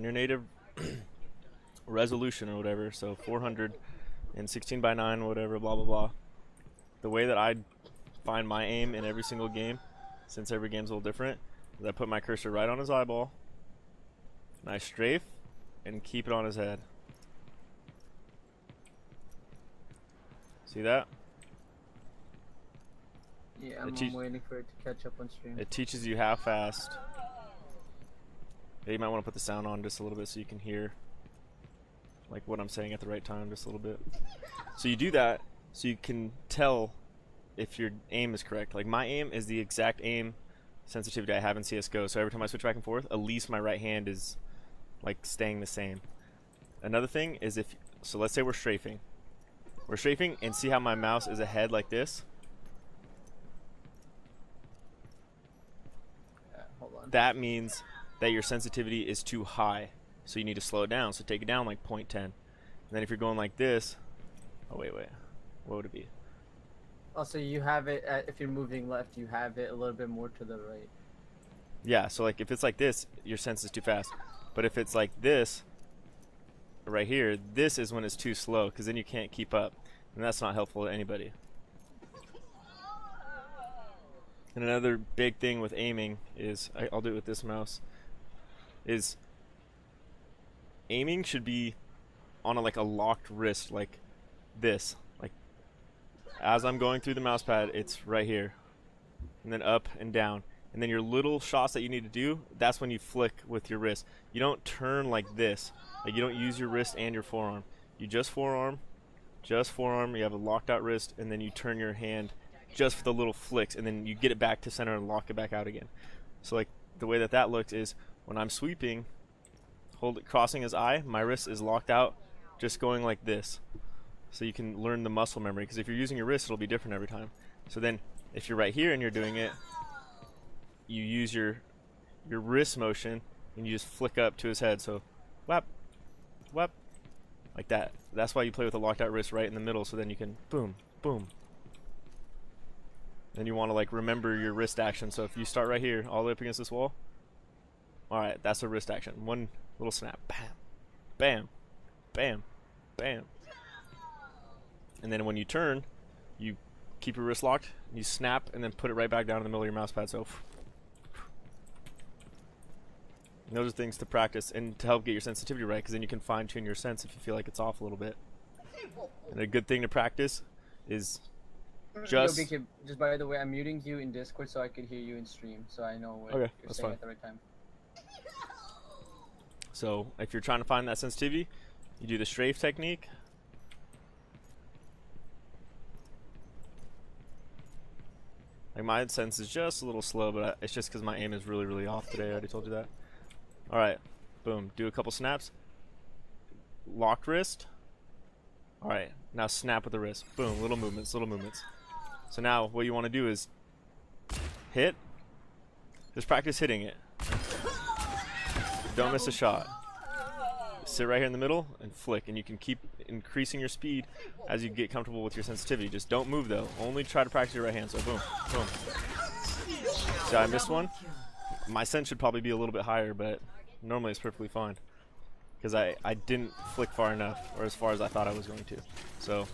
on your native resolution or whatever, so 400 and 16 by 9, whatever, blah blah blah. The way that I find my aim in every single game, since every game's a little different, is I put my cursor right on his eyeball, and I strafe and keep it on his head. See that? Yeah, I'm waiting for it to catch up on stream. It teaches you how fast. Yeah, you might want to put the sound on just a little bit so you can hear like what I'm saying at the right time just a little bit. So you do that so you can tell if your aim is correct. Like my aim is the exact aim sensitivity I have in CSGO. So every time I switch back and forth, at least my right hand is like staying the same. Another thing is so let's say we're strafing. We're strafing and see how my mouse is ahead like this. Hold on. That means that your sensitivity is too high. So you need to slow it down. So take it down like 0.10. And then if you're going like this, oh wait, what would it be? Also, you have it, if you're moving left, you have it a little bit more to the right. Yeah, so like if it's like this, your sense is too fast. But if it's like this, right here, this is when it's too slow, because then you can't keep up. And that's not helpful to anybody. And another big thing with aiming is, I'll do it with this mouse, is aiming should be on like a locked wrist, like this. Like as I'm going through the mouse pad, it's right here. And then up and down. And then your little shots that you need to do, that's when you flick with your wrist. You don't turn like this. Like you don't use your wrist and your forearm. You just forearm, you have a locked out wrist, and then you turn your hand just for the little flicks, and then you get it back to center and lock it back out again. So like the way that looks is when I'm sweeping, crossing his eye, my wrist is locked out, just going like this. So you can learn the muscle memory, because if you're using your wrist, it'll be different every time. So then if you're right here and you're doing it, you use your wrist motion and you just flick up to his head. So whap, whap, like that. That's why you play with a locked out wrist right in the middle, so then you can boom, boom. Then you want to like remember your wrist action. So if you start right here, all the way up against this wall, alright, that's a wrist action. One little snap, bam, bam, bam, bam. And then when you turn, you keep your wrist locked, you snap, and then put it right back down in the middle of your mouse pad. So and those are things to practice and to help get your sensitivity right, because then you can fine tune your sense if you feel like it's off a little bit. And a good thing to practice is just by the way, I'm muting you in Discord so I could hear you in stream, so I know what okay, you're saying at the right time. So if you're trying to find that sensitivity, you do the strafe technique. Like my sense is just a little slow, but it's just because my aim is really, really off today. I already told you that. Alright, boom. Do a couple snaps. Locked wrist. Alright, now snap with the wrist. Boom, little movements, little movements. So now what you want to do is hit. Just practice hitting it. Don't miss a shot. Sit right here in the middle and flick, and you can keep increasing your speed as you get comfortable with your sensitivity. Just don't move though. Only try to practice your right hand. So boom, boom. See, I missed one. My sense should probably be a little bit higher, but normally it's perfectly fine, because I didn't flick far enough, or as far as I thought I was going to. So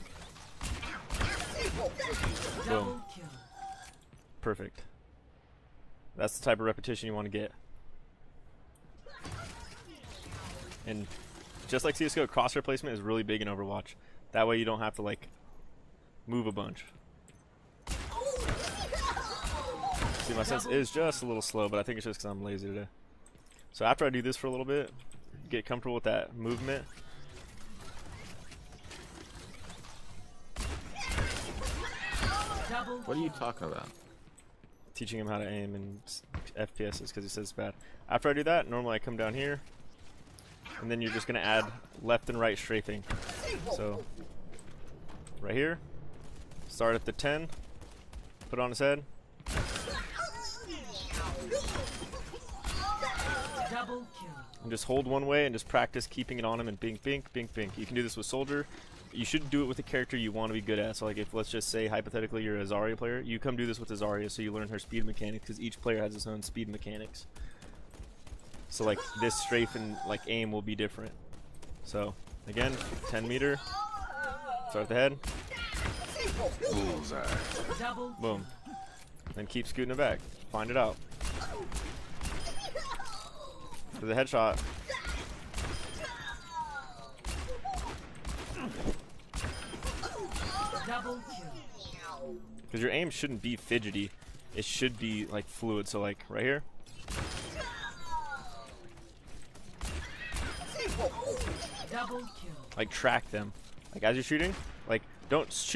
boom. Perfect. That's the type of repetition you want to get. And just like CSGO, crosshair placement is really big in Overwatch. That way you don't have to like move a bunch. See, my sense is just a little slow, but I think it's just because I'm lazy today. So after I do this for a little bit, get comfortable with that movement. What are you talking about? Teaching him how to aim in FPSs because he says it's bad. After I do that, normally I come down here, and then you're just going to add left and right strafing. So right here, start at the 10, put it on his head. And just hold one way and just practice keeping it on him and bink, bink, bink, bink. You can do this with Soldier. You should do it with a character you want to be good at. So like if, let's just say hypothetically you're a Zarya player, you come do this with a Zarya so you learn her speed mechanics, because each player has its own speed mechanics. So like this strafe and like aim will be different. So again, 10 meter. Start the head. Boom. Then keep scooting it back. Find it out. For the headshot. Because your aim shouldn't be fidgety. It should be like fluid. So like right here. Like track them. Like as you're shooting, like don't shoot